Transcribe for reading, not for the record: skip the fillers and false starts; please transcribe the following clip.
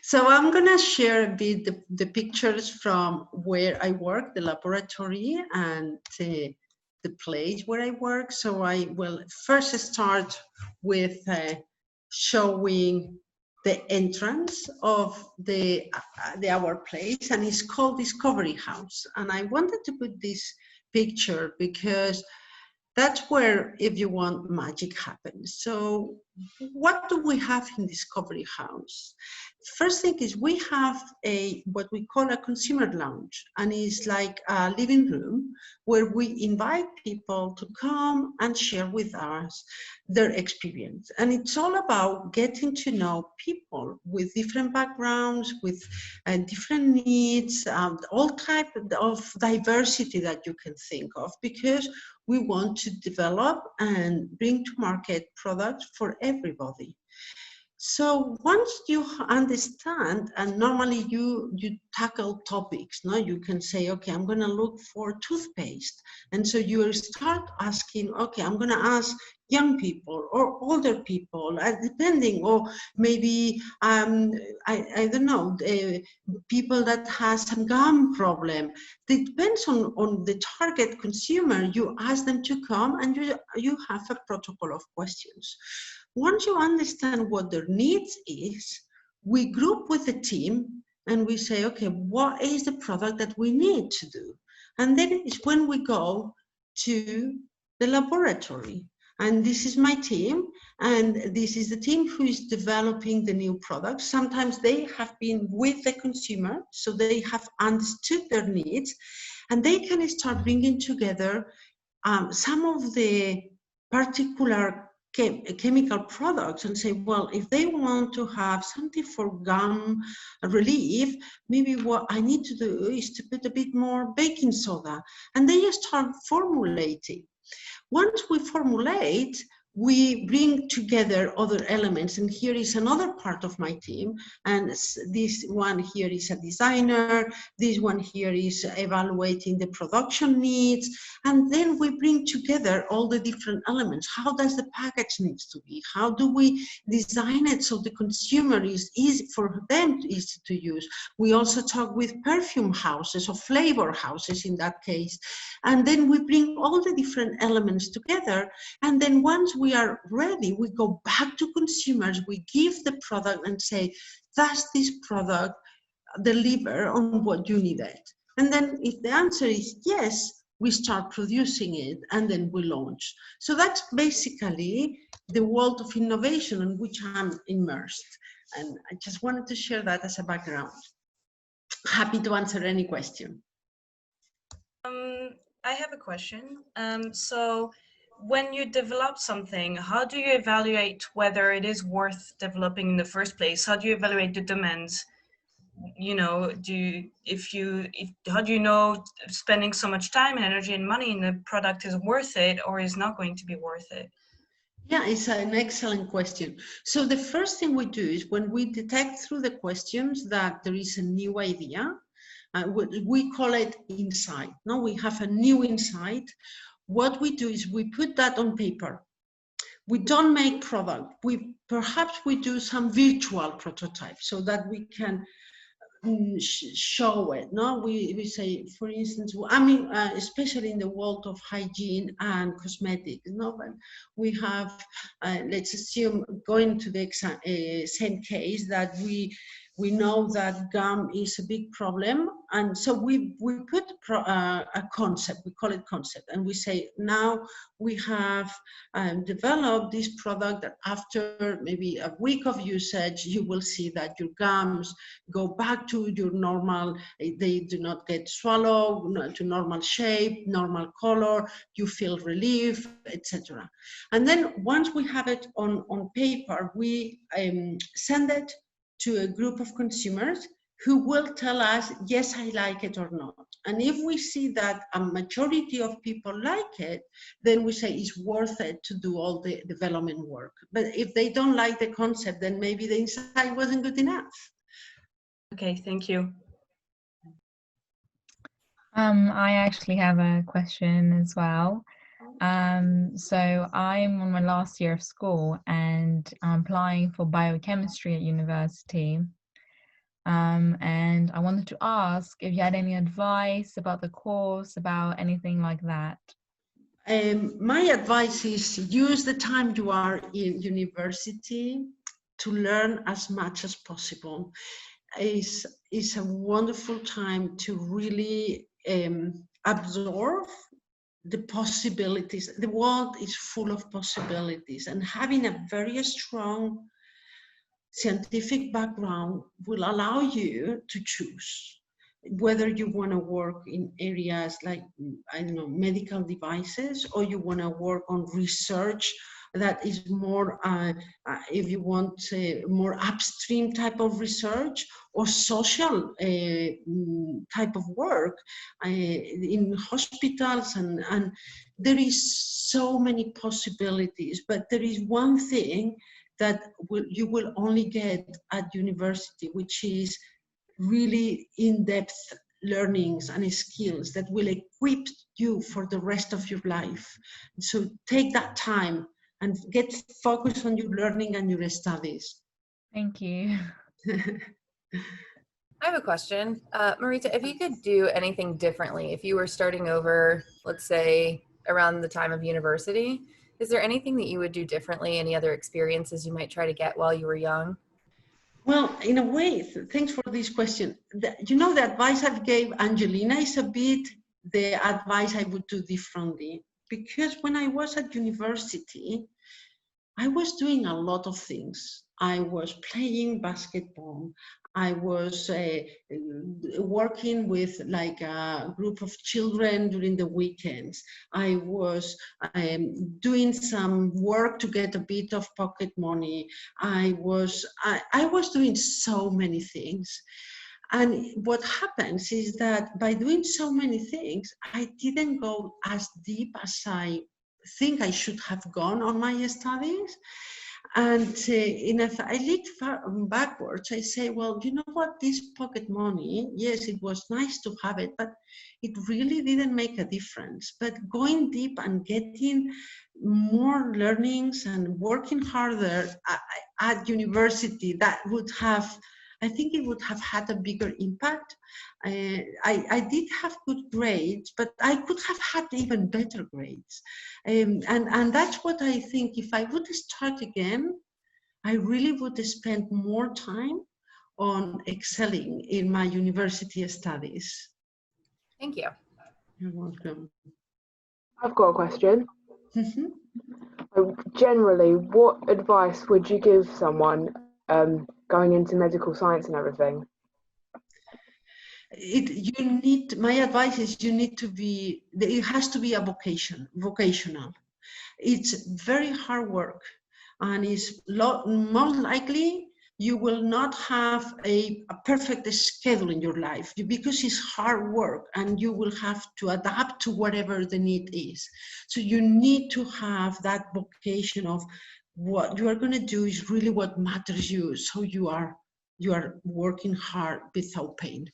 So I'm going to share a bit the pictures from where I work, the laboratory, and the place where I work. So I will first start with showing the entrance of our place, and it's called Discovery House. And I wanted to put this picture because that's where, if you want, magic happens. So what do we have in Discovery House? First thing is we have what we call a consumer lounge, and it's like a living room where we invite people to come and share with us their experience. And it's all about getting to know people with different backgrounds, with different needs, all type of diversity that you can think of, because we want to develop and bring to market products for everybody. So once you understand, and normally you tackle topics, no? You can say, okay, I'm gonna look for toothpaste. And so you start asking, okay, I'm gonna ask young people or older people, depending, or maybe, I don't know, people that has some gum problem. It depends on the target consumer. You ask them to come, and you have a protocol of questions. Once you understand what their needs is, we group with the team and we say, okay, what is the product that we need to do? And then it's when we go to the laboratory. And this is my team, and this is the team who is developing the new products. Sometimes they have been with the consumer, so they have understood their needs, and they can start bringing together some of the particular chemical products and say, well, if they want to have something for gum relief, maybe what I need to do is to put a bit more baking soda. And they just start formulating. Once we formulate, we bring together other elements, and here is another part of my team, and this one here is a designer, this one here is evaluating the production needs, and then we bring together all the different elements. How does the package needs to be? How do we design it so the consumer is easy for them, easy to use? We also talk with perfume houses or flavor houses in that case, and then we bring all the different elements together, and then once we are ready, we go back to consumers, we give the product and say, does this product deliver on what you needed? And then if the answer is yes, we start producing it, and then we launch. So that's basically the world of innovation in which I'm immersed. And I just wanted to share that as a background. Happy to answer any question. I have a question. So when you develop something, how do you evaluate whether it is worth developing in the first place? How do you evaluate the demands? You know, how do you know spending so much time and energy and money in the product is worth it or is not going to be worth it? Yeah, it's an excellent question. So the first thing we do is when we detect through the questions that there is a new idea, we call it insight. Now we have a new insight. What we do is we put that on paper. We don't make product. Perhaps we do some virtual prototypes so that we can show it. No, we say, for instance, I mean, especially in the world of hygiene and cosmetics. No, but we have, let's assume, going to the same case that we know that gum is a big problem, and so we put a concept, we call it concept, and we say, now we have developed this product that after maybe a week of usage, you will see that your gums go back to your normal, they do not get swallowed, to normal shape, normal color, you feel relief, etc. And then once we have it on paper, we send it to a group of consumers who will tell us, yes, I like it or not. And if we see that a majority of people like it, then we say it's worth it to do all the development work. But if they don't like the concept, then maybe the insight wasn't good enough. Okay, thank you. I actually have a question as well. So I'm on my last year of school and I'm applying for biochemistry at university. And I wanted to ask if you had any advice about the course, about anything like that. My advice is use the time you are in university to learn as much as possible. It's a wonderful time to really absorb the possibilities. The world is full of possibilities, and having a very strong scientific background will allow you to choose whether you want to work in areas like, I don't know, medical devices, or you want to work on research that is more, if you want, more upstream type of research, or social type of work in hospitals. And there is so many possibilities, but there is one thing that you will only get at university, which is really in-depth learnings and skills that will equip you for the rest of your life. So take that time and get focused on your learning and your studies. Thank you. I have a question. Marita, if you could do anything differently, if you were starting over, let's say around the time of university, is there anything that you would do differently? Any other experiences you might try to get while you were young? Well, in a way, thanks for this question. You know, the advice I gave Angelina is a bit the advice I would do differently. Because when I was at university, I was doing a lot of things. I was playing basketball. I was working with like a group of children during the weekends. I was doing some work to get a bit of pocket money. I was doing so many things. And what happens is that by doing so many things, I didn't go as deep as I think I should have gone on my studies. And if I look backwards, I say, well, you know what, this pocket money, yes, it was nice to have it, but it really didn't make a difference. But going deep and getting more learnings and working harder at university, that would have, I think it would have had a bigger impact. I did have good grades, but I could have had even better grades. And that's what I think, if I would start again, I really would spend more time on excelling in my university studies. Thank you. You're welcome. I've got a question. Mm-hmm. Generally, what advice would you give someone going into medical science and everything? My advice is you need to be, it has to be a vocational. It's very hard work, and it's most likely you will not have a perfect schedule in your life because it's hard work and you will have to adapt to whatever the need is. So you need to have that vocation of what you are going to do is really what matters you. So you are working hard without pain.